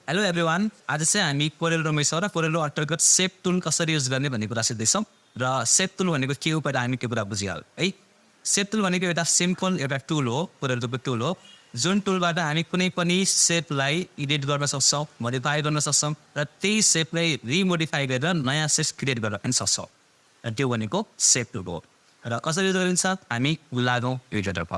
Hello everyone, आज चाहिँ हामी कोरेलड्रमै छौँ र कोरेलड्र अन्तर्गत सेप टुल कसरी युज गर्ने भन्ने कुरा सिक्दैछौँ र सेप टुल भनेको के हो पहिला हामी त्यो कुरा बुझिहाल्यौँ है। सेप टुल भनेको एउटा सिम्पल एउटा टुल हो, कोरेलड्रको टुल हो, जुन टुलबाट हामी कुनै पनि सेपलाई एडिट गर्न सक्छौँ, मोडिफाई गर्न सक्छौँ र त्यही सेपलाई रिमोडिफाई गरेर नयाँ सेप क्रिएट गर्न पनि सक्छौँ र त्यो भनेको सेप टुल हो। र कसरी युज गरिन्छ हामी लागौँ भिडियोतर्फ।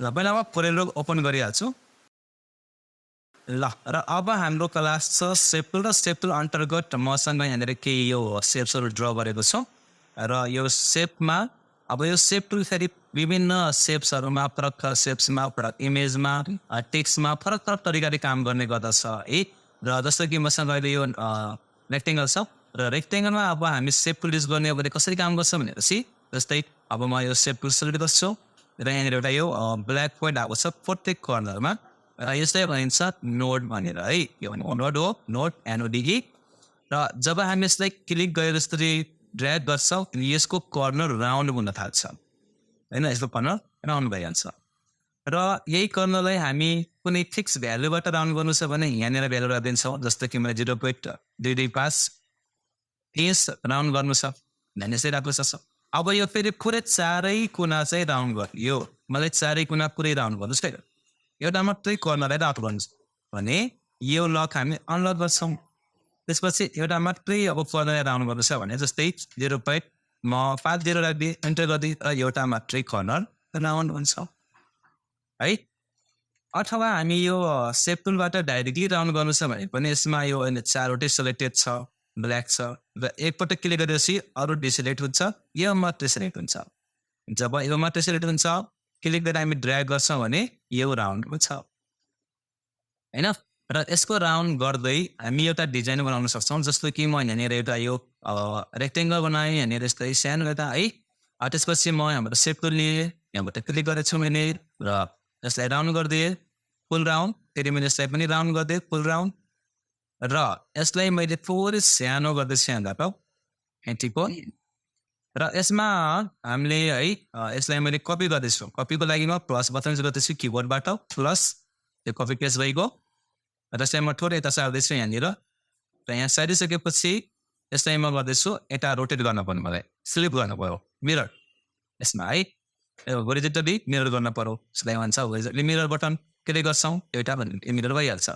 ल पहिला म कोरेलड्र ओपन गरिहाल्छु। ल र अब हाम्रो क्लास छ सेप टुल र सेप टुल अन्तर्गत मसँग यहाँनिर केही यो सेप्सहरू ड्र गरेको छु र यो सेपमा अब यो सेप टुल फेरि विभिन्न सेप्सहरूमा फरक सेप्समा फरक इमेजमा टेक्स्टमा फरक फरक तरिकाले काम गर्ने गर्दछ है। र जस्तो कि मसँग अहिले यो रेक्टेङ्गल छ र रेक्टेङ्गलमा अब हामी सेप टुल युज गर्ने अब कसरी काम गर्छ भनेपछि जस्तै अब म यो सेप टुल सेलेक्ट गर्छु र यहाँनिर एउटा यो ब्ल्याक पोइन्ट आएको छ प्रत्येक कर्नरमा र यसलाई भनिन्छ नोड भनेर है। यो भनेको नोड हो, नोड एनओडिई। र जब हामी यसलाई क्लिक गरेर यसरी ड्र्याग गर्छौँ यसको कर्नर राउन्ड हुन थाल्छ होइन, यसको कर्नर राउन्ड भइहाल्छ। र यही कर्नरलाई हामी कुनै फिक्स भ्यालुबाट राउन्ड गर्नु छ भने यहाँनिर भ्यालु राखिदिन्छौँ। जस्तो कि मैले 0.225 इन्च राउन्ड गर्नु छ भने यसरी राख्नु सक्छ। अब यो फेरि पुरै चारै कुना चाहिँ राउन्ड गर्ने, यो मलाई चारै कुना पुरै राउन्ड गर्नुहोस् है, एउटा मात्रै कर्नरलाई राउन्ड गर्नुहोस् भने यो लक हामी अनलक गर्छौँ। त्यसपछि एउटा मात्रै अब कर्नरलाई राउन्ड गर्नु छ भने जस्तै 0.50 राखिदिएँ, इन्टर गरिदिएँ र एउटा मात्रै कर्नर राउन्ड हुन्छ है। अथवा हामी यो सेप टुलबाट डाइरेक्टली राउन्ड गर्नु छ भने पनि यसमा यो चारवटै सेलेक्टेड छ, ब्ल्याक छ र एकपल्ट क्लिक गरेपछि अरू डिसेलेक्ट हुन्छ, यो मात्रै सेलेक्ट हुन्छ। जब यो मात्रै सेलेक्ट हुन्छ क्लिक गरेर हामी ड्र्याग गर्छौँ भने यो राउन्ड हुन्छ होइन। र यसको राउन्ड गर्दै हामी एउटा डिजाइन बनाउन सक्छौँ। जस्तो कि म यहाँनिर एउटा यो रेक्टेङ्गल बनाएँ, यहाँनिर यस्तै सानो एउटा है। त्यसपछि म यहाँबाट सेप टुल लिएँ, यहाँबाट क्लिक गरेको छु मैले र यसलाई राउन्ड गरिदिएँ फुल राउन्ड, फेरि मैले यसलाई पनि राउन्ड गरिदिएँ फुल राउन्ड र यसलाई मैले थोरै सानो गर्दैछु यहाँबाट यतिको। र यसमा हामीले है यसलाई मैले कपी गर्दैछु, कपीको लागि म प्लस बटन युज गर्दैछु किबोर्डबाट, प्लस त्यो कपी पेस्ट भइगयो र यसलाई म थोरै यता सार्दैछु यहाँनिर र यहाँ सारिसकेपछि यसलाई म गर्दैछु यता रोटेट गर्न पर्यो, मलाई स्लिप गर्नु पऱ्यो मिरर यसमा है, होरिजेन्टली मिरर गर्न पऱ्यो। यसलाई भन्छ होरिजेन्टली मिरर बटन, क्लिक गर्छौँ एउटा मिरर भइहाल्छ।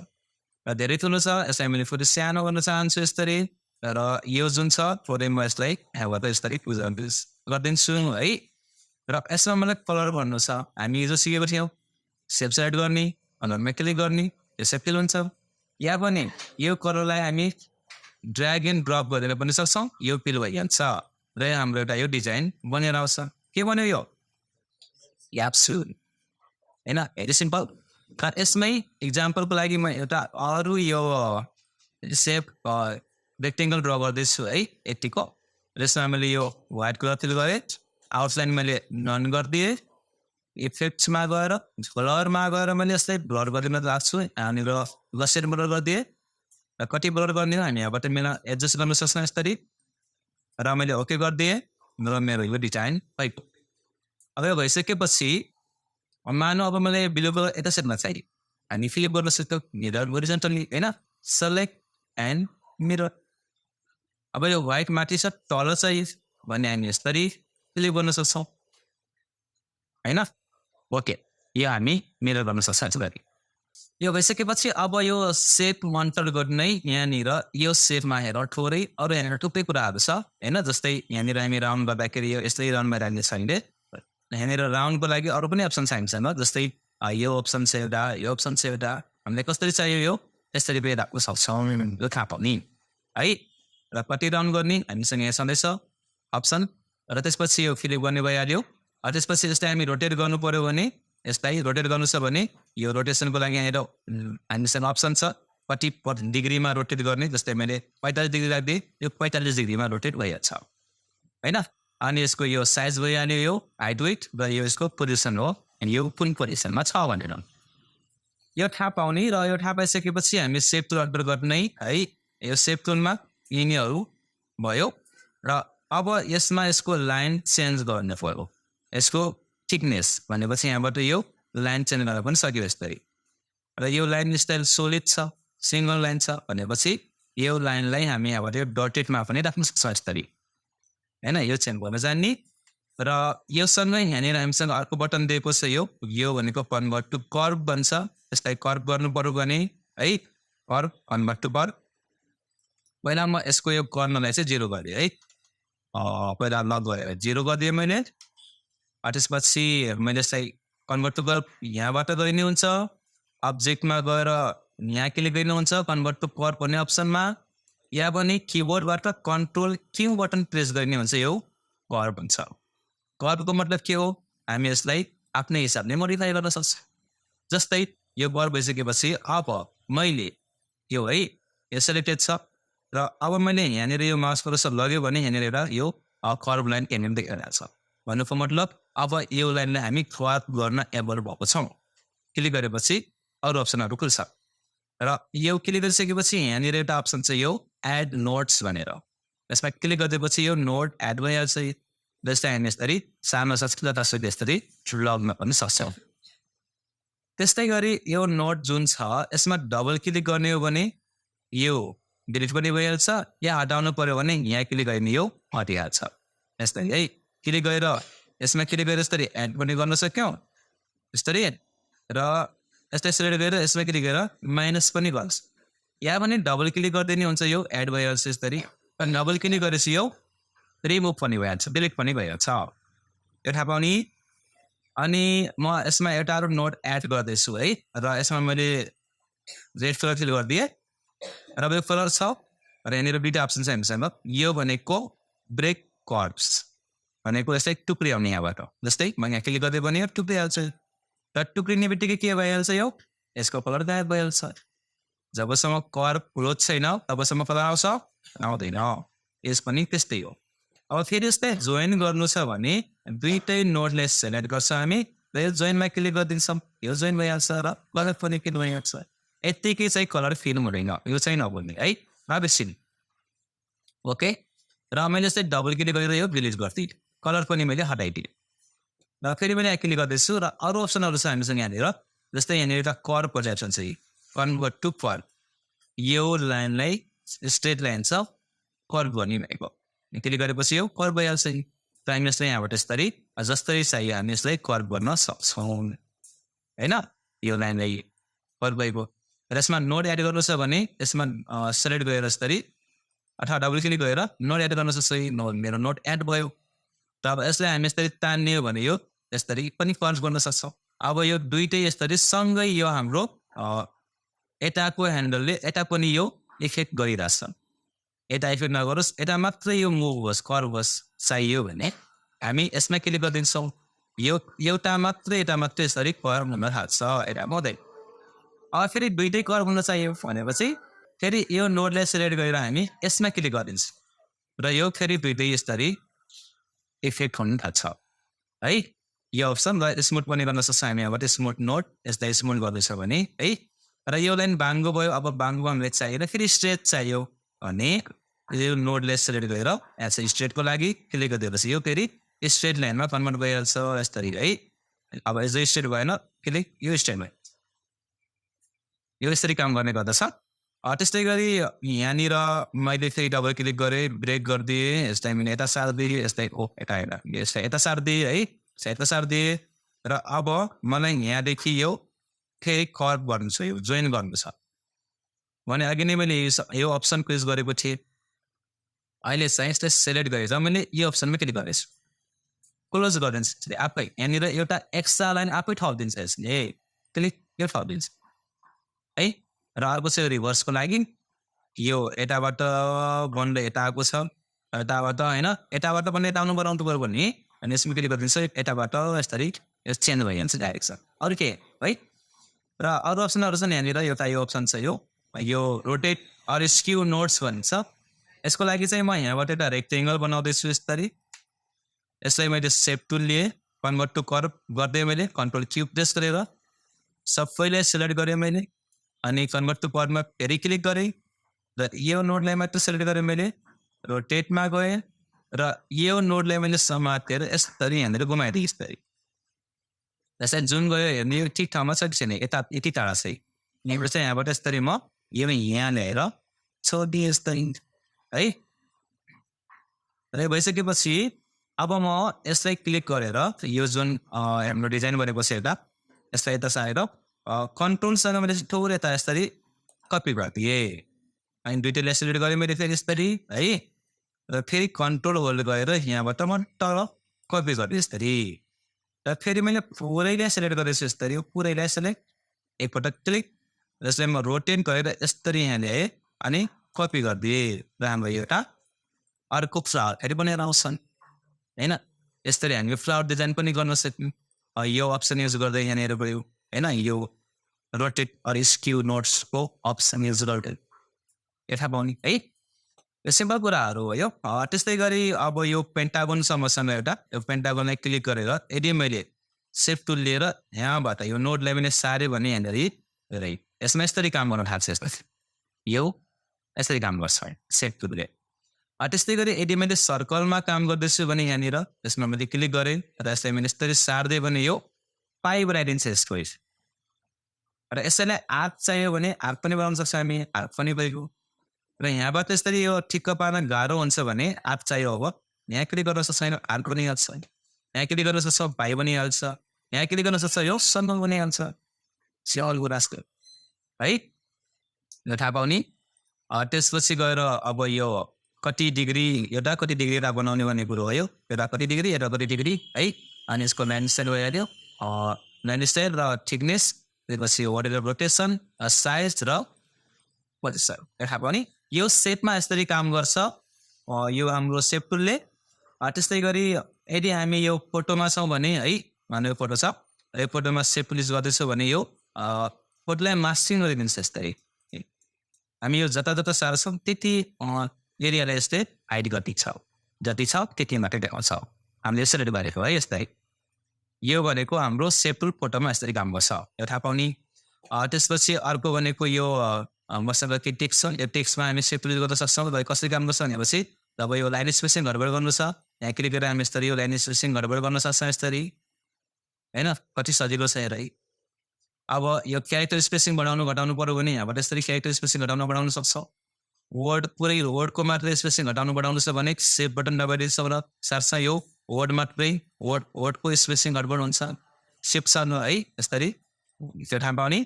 र धेरै ठुलो छ यसलाई मैले फेरि सानो गर्न चाहन्छु यसरी र यो जुन छ थोरै म यसलाई यहाँबाट यसरी गरिदिन्छु है। र यसमा मलाई कलर भन्नु छ, हामी जो सिकेको थियौँ सेप सेलेक्ट गर्ने, कलरमा क्लिक गर्ने, यो सेप फिल हुन्छ। या पनि यो कलरलाई हामी ड्र्याग एन्ड ड्रप गरेर पनि सक्छौँ, यो फिल भइहाल्छ र हाम्रो एउटा यो डिजाइन बनेर आउँछ। के भन्यो यो एब्सोल्युट होइन, भेरी सिम्पल। यसमै इक्जाम्पलको लागि म एउटा अरू यो सेप रेक्टेङ्गल ड्र गर्दैछु है यतिको। यसमा मैले यो व्हाइट कलर फिल गरेँ, आउटलाइन मैले नन गरिदिएँ, इफेक्ट्समा गएर कलरमा गएर मैले यसलाई ब्लर गरेर राख्छु, यहाँनिर लसेट ब्लर गरिदिएँ र कति ब्लर गर्ने हामी यहाँबाट मेरो एडजस्ट गर्न सक्छौँ यसरी र मैले ओके गरिदिएँ र मेरो यो डिजाइन भइगयो। अब यो भइसकेपछि मानव अब मलाई बिलो कलर यता सेटमा चाहियो, हामी फिलिप गर्न सक्छौँ मिरर होरिजेन्टली होइन, सेलेक्ट एन्ड मिरर। अब यो व्हाइट माथि छ तल चाहियो भने हामी यसरी फिलिप गर्न सक्छौँ होइन। ओके, यो हामी मिरर गर्न सक्छौँ। यो भइसकेपछि अब यो सेप अन्तर्गत नै यहाँनिर यो सेपमा हेर थोरै अरू यहाँनिर थुप्रै कुराहरू छ होइन। जस्तै यहाँनिर हामी राउन्ड गर्दाखेरि यो यस्तै राउन्डमा राख्ने छैन, यहाँनिर राउन्डको लागि अरू पनि अप्सन छ हामीसँग। जस्तै यो अप्सन छ एउटा, यो अप्सन छ एउटा, हामीलाई कसरी चाहियो यो यसरी पनि राख्न सक्छौँ यो थाहा पाउने है। र कति राउन्ड गर्ने हामीसँग यहाँ छँदैछ अप्सन र त्यसपछि यो फिलिप गर्ने भइहाल्यो। त्यसपछि यसलाई हामी रोटेट गर्नु पऱ्यो भने यसलाई रोटेट गर्नु छ भने यो रोटेसनको लागि यहाँनिर हामीसँग अप्सन छ कति डिग्रीमा रोटेट गर्ने। जस्तै मैले 45 डिग्री राखिदिएँ, यो 45 डिग्रीमा रोटेट भइहाल्छ होइन। अनि यसको यो साइज भइहाल्यो, यो हाइट वेट र यो यसको पोजिसन हो, अनि यो कुन पोजिसनमा छ भनेर यो थाहा पाउने। र यो थाहा पाइसकेपछि हामी सेप टुल अन्तर्गत नै है यो सेप टुलमा यिनीहरू भयो र अब यसमा यसको लाइन चेन्ज गर्ने पर्यो यसको थिकनेस भनेपछि यहाँबाट यो लाइन चेन्ज गर्न पनि सकियो यसरी र यो लाइन स्टाइल सोलिड छ सिङ्गल लाइन छ भनेपछि यो लाइनलाई हामी यहाँबाट यो डटेडमा पनि राख्न सक्छौँ यसरी होइन यो चेन्ज गर्न जान्ने र योसँगै यहाँनिर हामीसँग अर्को बटन दिएको छ यो भनेको कन्भर्ट टु कर्भ भन्छ यसलाई कर्भ गर्नु पर्यो भने है कर्भ कन्भर्ट टु कर्भ पहिला म यसको यो कर्नरलाई चाहिँ 0 गरेँ है पहिला लक गरेर 0 गरिदिएँ मैले त्यसपछि मैले यसलाई कन्भर्ट टु कर्भ यहाँबाट गरिने हुन्छ अब्जेक्टमा गएर यहाँ क्लिक गर्नुहुन्छ कन्भर्ट टु कर्भ भन्ने अप्सनमा या पनि किबोर्डबाट कन्ट्रोल क्यू बटन प्रेस गर्ने हुन्छ यो कर्भ हुन्छ कर्भको मतलब के हो हामी यसलाई आफ्नै हिसाबले मोडिफाई गर्न सक्छौँ जस्तै यो कर्भ भइसकेपछि अब मैले यो है यो सेलेक्टेड छ र अब मैले यहाँनिर यो माउस कर्सर लग्यो भने यहाँनिर एउटा यो कर्भ लाइन यहाँनिर देखिरहेको छ भन्नुको मतलब अब यो लाइनलाई हामी कर्भ गर्न एबल भएको छौँ क्लिक गरेपछि अरू अप्सनहरू खुल्छ र यो क्लिक गरिसकेपछि यहाँनिर एउटा अप्सन छ यो एड नोट्स भनेर यसमा क्लिक गरिदिएपछि यो नोट एड भइहाल्छ जस्तै हामी यसरी सानो जतासुकै यसरी लग्न पनि सक्छौँ त्यस्तै गरी यो नोट जुन छ यसमा डबल क्लिक गर्ने हो भने यो डिलिट पनि भइहाल्छ या हटाउनु पर्यो भने यहाँ क्लिक गर्ने यो हटिहाल्छ यस्तै है क्लिक गरेर यसमा क्लिक गरेर यसरी एड पनि गर्न सक्यौँ यसरी र यस्तै सेलेक्ट गरेर यसमा क्लिक गरेर माइनस पनि गर्छ या भने डबल क्लिक गरिदिने हुन्छ यो एड भइहाल्छ यसरी र डबल क्लिक गरेपछि यो रिमुभ पनि भइहाल्छ डिलिट पनि भइहाल्छ यो थाहा पाउने अनि म यसमा एउटा अरू नोट एड गर्दैछु है र यसमा मैले रेड कलर क्लिक गरिदिएँ र यो कलर छ र यहाँनिर दुईवटा अप्सन छ हामीसँग यो भनेको ब्रेक कर्भ्स भनेको यसलाई टुक्रियाउने यहाँबाट जस्तै म यहाँ क्लिक गर्दै भने यो टुक्रिहाल्छ र टुक्रिने बित्तिकै के भइहाल्छ यो यसको कलर गायब भइहाल्छ जबसम्म कर्भ क्लोज छैन तबसम्म कलर आउँछ आउँदैन यस पनि त्यस्तै हो अब फेरि यस्तै जोइन गर्नु छ भने दुईटै नोडलाई सेलेक्ट गर्छ हामी र यो जोइनमा क्लिक गरिदिन्छौँ यो जोइन भइहाल्छ र कलर पनि क्लिक भइहाल्छ यत्तिकै चाहिँ कलर फिल्म हुँदैन यो चाहिँ नभुल्ने है नबिर्सिनु ओके र मैले चाहिँ डबल क्लिक गरेर यो डिलिट गर्थेँ कलर पनि मैले हटाइदिएँ र फेरि मैले यहाँ क्लिक गर्दैछु र अरू अप्सनहरू छ हामीसँग यहाँनिर जस्तै यहाँनिर एउटा कर्भको अप्सन छ कन्भर्ट टु कर्भ यो लाइनलाई स्ट्रेट लाइन छ कर्भ गर्ने भनेको क्लिक गरेपछि यो कर्भ भइहाल्छ र हामी यसलाई यहाँबाट यसरी जस्तै चाहियो हामी यसलाई कर्भ गर्न सक्छौँ होइन यो लाइनलाई कर्भ भएको र यसमा नोट एड गर्नु छ भने यसमा सेलेक्ट गरेर यसरी अथवा डबल क्लिक गरेर नोट एड गर्न सक्छ मेरो नोट एड भयो र अब यसलाई हामी यसरी तान्ने हो भने यो यसरी पनि कर्भ गर्न सक्छौँ अब यो दुइटै यसरी सँगै यो हाम्रो यताको ह्यान्डलले यता पनि यो इफेक्ट गरिरहेछ यता इफेक्ट नगरोस् यता मात्रै यो मुभ होस् कर्भ होस् चाहियो भने हामी यसमा क्लिक गरिदिन्छौँ यो एउटा मात्रै यता मात्रै यसरी कर्भ हुन थाल्छ यता हुँदैन अब फेरि दुइटै कर्भ हुन चाहियो भनेपछि फेरि यो नोडलाई सेलेक्ट गरेर हामी यसमा क्लिक गरिदिन्छौँ र यो फेरि दुइटै यसरी इफेक्ट हुन थाल्छ है यो अप्सन र स्मुथ पनि गर्न सक्छ हामी यहाँबाट स्मुथ नोट यसलाई स्मुथ गर्दैछ भने है र यो लाइन बाङ्गो भयो अब बाङ्गो हामीलाई चाहियो र फेरि स्ट्रेट चाहियो भने यो नोडले सेलेक्ट गरेर यहाँ चाहिँ स्ट्रेटको लागि क्लिक गरिदिएपछि यो फेरि स्ट्रेट लाइनमा कन्भर्ट भइहाल्छ यस्तरी है अब यस्तो स्ट्रेट भएन क्लिक यो स्ट्रेट भयो यो यसरी काम गर्ने गर्दछ त्यस्तै गरी यहाँनिर मैले फेरि डबल क्लिक गरेँ ब्रेक गरिदिएँ यसलाई मैले यता सारिदिएँ यसलाई यता यसलाई यता सारिदिएँ है यता सारिदिएँ र अब मलाई यहाँदेखि यो फेरि कर्भ गर्नु छ यो जोइन गर्नु छ भने अघि नै मैले यो अप्सन क्लिक गरेको थिएँ अहिले चाहिँ यसलाई सेलेक्ट गरेर मैले यो अप्सनमा क्लिक गरेछु क्लोज गरिदिन्छ आफै यहाँनिर एउटा एक्स्ट्रा लाइन आफै थपिदिन्छ यसले क्लिक यो थपिदिन्छ है र अर्को चाहिँ रिभर्सको लागि यो यताबाट बन्द यता आएको छ यताबाट होइन यताबाट पनि यता आउनु बनाउनु पऱ्यो भने अनि यसमा क्लिक गरिदिन्छ यताबाट यसरी यो चेन्ज भइहाल्छ डाइरेक्ट छ अरू के है र अरू अप्सनहरू छ नि यहाँनिर एउटा यो अप्सन छ यो रोटेट अर स्क्यू नोट्स भन्छ यसको लागि चाहिँ म यहाँबाट एउटा रेक्टेङ्गल बनाउँदैछु यसरी यसलाई मैले सेप टुल लिएँ कन्भर्ट टु कर्भ गर्दै मैले कन्ट्रोल क्यू प्रेस गरेर सबैलाई सेलेक्ट गरेँ मैले अनि कन्भर्ट टु कर्भमा फेरि क्लिक गरेँ र यो नोटलाई मात्र सेलेक्ट गरेँ मैले रोटेटमा गएँ र यो नोडलाई मैले समातेर यसरी यहाँनिर घुमाइदिएँ यसरी। जस्तै जुन गयो हेर्ने यो ठिक ठाउँमा छ कि छैन, यता यति टाढा छ यहाँबाट चाहिँ यहाँबाट यसरी म यो यहाँ ल्याएर छोडिदिएँ यस्तरी है। र भइसकेपछि अब म यसलाई क्लिक गरेर यो जुन हाम्रो डिजाइन बनेको छ यता यसलाई यता सारेर कन्ट्रोलसँग मैले थोरै यता यसरी कपी गरिदिएँ अनि दुइटैलाई सेलेक्ट गरेँ मैले फेरि यसरी है। र फेरि कन्ट्रोल होल्ड गरेर यहाँबाट म तल कपी गरेँ यसरी र फेरि मैले पुरैलाई सेलेक्ट गरेछु यसरी पुरैलाई सेलेक्ट एकपटक क्लिक र यसलाई म रोटेट गरेर यसरी यहाँ ल्याएँ अनि कपी गरिदिएँ र हाम्रो एउटा अर्को फ्लावर फेरि बनेर आउँछन् होइन। यसरी हामी फ्लावर डिजाइन पनि गर्न सक्यौँ। यो अप्सन युज गर्दै यहाँनिर गयो होइन, यो रोटेट अर स्क्यू नोट्सको अप्सन युज गर्दै यता पाउने है। यो सिम्पल कुराहरू हो यो। त्यस्तै गरी अब यो पेन्टागोनसम्म एउटा यो पेन्टागोनलाई क्लिक गरेर यदि मैले सेप टुल लिएर यहाँबाट यो नोडलाई पनि सारेँ भने यहाँनिर यसमा यसरी काम गर्न थाल्छ। यसपछि यो यसरी काम गर्छ सेप टुलले। त्यस्तै गरी यदि मैले सर्कलमा काम गर्दैछु भने यहाँनिर यसमा मैले क्लिक गरेँ र यसलाई मैले यसरी सार्दै भने यो पाइ बनाइदिन्छ यसको। र यसैलाई आर्क चाहियो भने आर्क पनि बनाउन सक्छ हामी, आर्क पनि भएको। र यहाँबाट यसरी यो ठिक्क पार्न गाह्रो हुन्छ भने आर्क चाहियो अब यहाँ क्लिक गर्न सक्छ आर्क बनिहाल्छ, यहाँ क्लिक गर्न सक्छ पाइ बनिहाल्छ, यहाँ क्लिक गर्न सक्छ यो सर्कल बनिहाल्छ। स्याल गुराँसको है यो थाहा पाउने। त्यसपछि गएर अब यो कति डिग्री एउटा कति डिग्री एउटा बनाउने भन्ने कुरो हो। एउटा कति डिग्री है। अनि यसको लाइन स्टाइल भइहाल्यो, लाइन स्टाइल र थिकनेस, त्यसपछि वाटर रोटेसन, साइज र पोजिसन थाहा पाउने। यो सेपमा यसरी काम गर्छ यो हाम्रो सेप टुलले। त्यस्तै गरी यदि हामी यो फोटोमा छौँ भने है, मानव फोटो छ, यो फोटोमा सेप टुल युज गर्दैछौँ भने यो फोटोलाई मास्किङ गरिदिन्छ यस्तै। हामी यो जता जता सार्छौँ त्यति एरियालाई यस्तै हाइड गरिदिन्छ, जति छ त्यति मात्रै देखाउँछ। हामीले यसरी गरेको है यस्तै। यो भनेको हाम्रो सेप टुल फोटोमा यसरी काम गर्छ यो थाहा पाउने। त्यसपछि अर्को भनेको यो मसँग के टेक्स्ट छ, यो टेक्स्टमा हामी सेप टुल युज गर्न सक्छौँ। कसरी काम गर्छ भनेपछि जब यो लाइन स्पेसिङ गडबड गर्नु छ यहाँ क्लिक गरेर हामी यसरी यो लाइन स्पेसिङ गडबड गर्न सक्छौँ यसरी होइन। कति सजिलो छ हेर है। अब यो क्यारेक्टर स्पेसिङ बढाउनु घटाउनु पऱ्यो भने यहाँबाट यसरी क्यारेक्टर स्पेसिङ घटाउनु बढाउनु सक्छौँ। वर्ड पुरै वर्डको मात्रै स्पेसिङ घटाउनु बढाउनु छ भने सेभ बटन दबाइदिन्छ र सार्छ यो वर्ड मात्रै वर्डको स्पेसिङ गडबड हुन्छ सेभ सार्नु है यसरी त्यो थाहा पाउने।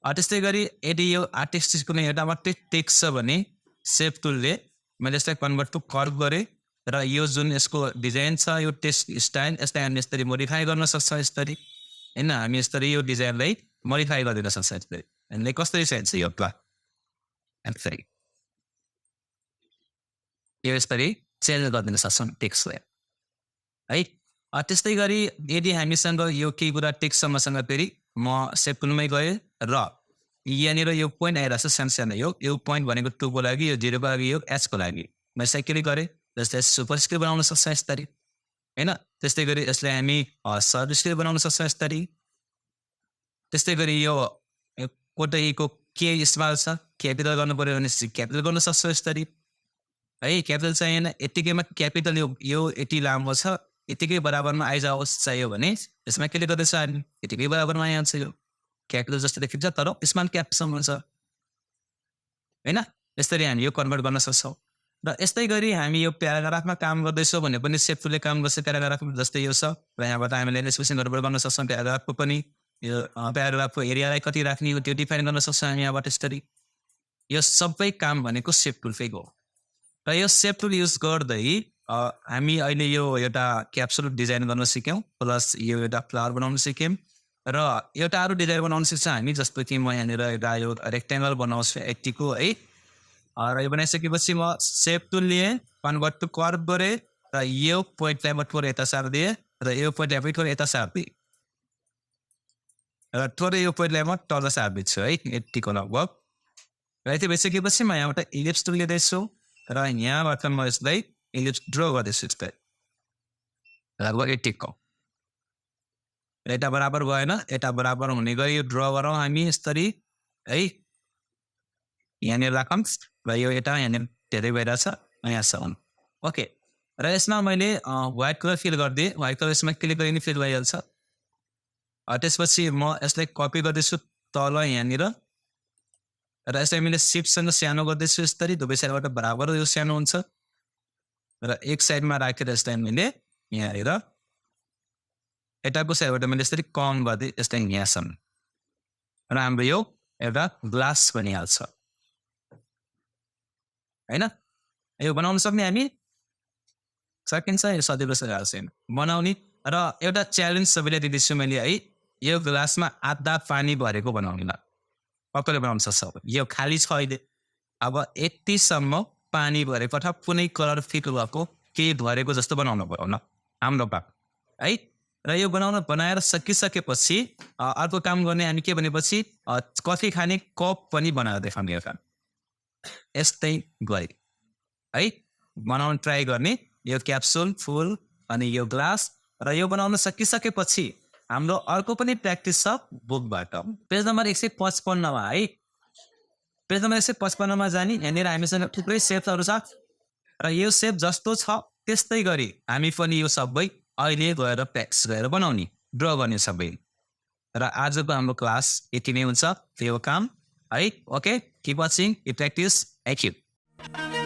त्यस्तै गरी यदि यो आर्टिस्टको कुनै एउटा मात्रै टेक्स्ट छ भने सेभ टुलले मैले यसलाई कन्भर्ट टु कर्भ गरेँ र यो जुन यसको डिजाइन छ यो टेक्स्ट स्टाइल यसलाई हामी यसरी मोडिफाई गर्न सक्छ यसरी होइन। हामी यसरी यो डिजाइनलाई मोडिफाई गरिदिन सक्छ यसरी। यसले कसरी चाहिन्छ यो यसरी यो यसरी चेन्ज गरिदिन सक्छौँ टेक्स्टलाई है। त्यस्तै गरी यदि हामीसँग यो केही कुरा टेक्स्ट छ मसँग फेरि म सेभ टुलमै गएँ र यहाँनिर यो पोइन्ट आइरहेको छ सानो यो पोइन्ट भनेको 2 को लागि, यो 0 को लागि, यो एच को लागि मैले यसलाई क्लिक गरेँ। जस्तै सुपर स्क्रिप्ट बनाउन सक्छ यसरी होइन। त्यस्तै गरी यसलाई हामी सब स्क्रिप्ट बनाउन सक्छ यसरी। त्यस्तै गरी यो कोटाहीको के इस्तेमाल छ क्यापिटल गर्नु पऱ्यो भने क्यापिटल गर्न सक्छ यसरी है। क्यापिटल चाहिएन यतिकैमा क्यापिटल यो यति लामो छ यतिकै बराबरमा आइजाओस् चाहियो भने यसमा क्लिक गर्दैछ हामी यतिकै बराबरमा आइहाल्छ। यो क्यापिटल जस्तो देखिन्छ तर स्मल क्यापसम्म हुन्छ होइन। यसरी हामी यो कन्भर्ट गर्न सक्छौँ। र यस्तै गरी हामी यो प्याराग्राफमा काम गर्दैछौँ भने पनि सेभ टुलले काम गर्छ प्याराग्राफमा। जस्तै यो छ र यहाँबाट हामीले स्पेसिङ गडबड गर्न सक्छौँ प्याराग्राफको पनि। यो प्याराग्राफको एरियालाई कति राख्ने हो त्यो डिफाइन गर्न सक्छौँ हामी यहाँबाट यसरी। यो सबै काम भनेको सेभ टुलकै हो। र यो सेभ टुल युज गर्दै हामी अहिले यो एउटा क्याप्सुल डिजाइन गर्न सिक्यौँ प्लस यो एउटा फ्लावर बनाउन सिक्यौँ र एउटा अरू डिजाइन बनाउन सिक्छ हामी। जस्तो कि म यहाँनिर एउटा यो रेक्टेङ्गल बनाउँछु 80 को है। र यो बनाइसकेपछि म सेभ टुल लिएँ कन्भर्ट टु कर्भ गरेँ र यो पोइन्टलाई म थोरै यता सारिदिएँ र यो पोइन्टलाई पनि थोरै यता सारिदिएँ र थोरै यो पोइन्टलाई म तल सारिदिन्छु है 80 को लगभग। र यति भइसकेपछि म यहाँबाट इलिप्स टुल लिँदैछु र यहाँबाट म यसलाई इलिप्स ड्र गर्दैछु यसलाई लगभग 80 को। यता बराबर भएन यता बराबर हुने गरी यो ड्र गरौँ हामी यसरी है। यहाँनिर राखौँ र यो यता यहाँनिर धेरै भइरहेछ यहाँसम्म ओके। र यसमा मैले व्हाइट कलर फिल गरिदिएँ। व्हाइट कलर यसमा क्लिक गरे नि फिल भइहाल्छ। त्यसपछि म यसलाई कपी गर्दैछु तल यहाँनिर र यसलाई मैले सिफ्टसँग सानो गर्दैछु यसरी दुवै साइडबाट बराबर यो सानो हुन्छ र एक साइडमा राखेर यसलाई मैले यहाँनिर यताको साइडबाट मैले यसरी कम गरिदिएँ यसलाई यहाँसम्म र हाम्रो यो एउटा ग्लास बनिहाल्छ होइन। यो बनाउन सक्ने हामी सकिन्छ यो सजिलो छैन बनाउने। र एउटा च्यालेन्ज सबैलाई दिँदैछु मैले है, यो ग्लासमा आधा पानी भरेको बनाउने कसले बनाउन सक्छ। यो खाली छ अहिले, अब यतिसम्म पानी भरेको अथवा कुनै कलर फिट भएको केही भरेको जस्तो बनाउनु पर्यो न हाम्रो पाक है। र यो बनाएर सकिसकेपछि अर्को काम गर्ने हामी के भनेपछि कफी खाने कप पनि बनाएर देखाउने एउटा यस्तै गरी है बनाउन ट्राई गर्ने। यो क्याप्सुल फुल अनि यो ग्लास र यो बनाउन सकिसकेपछि हाम्रो अर्को पनि प्र्याक्टिस छ बुकबाट पेज नम्बर 155 है। पेज नम्बर 155 जाने यहाँनिर हामीसँग थुप्रै सेप्सहरू छ र यो सेप जस्तो छ त्यस्तै गरी हामी पनि यो सबै अहिले गएर प्र्याक्टिस गरेर बनाउने ड्र गर्ने सबै। र आजको हाम्रो क्लास यति नै हुन्छ त्यो काम है। Okay, keep watching, keep practice, thank you.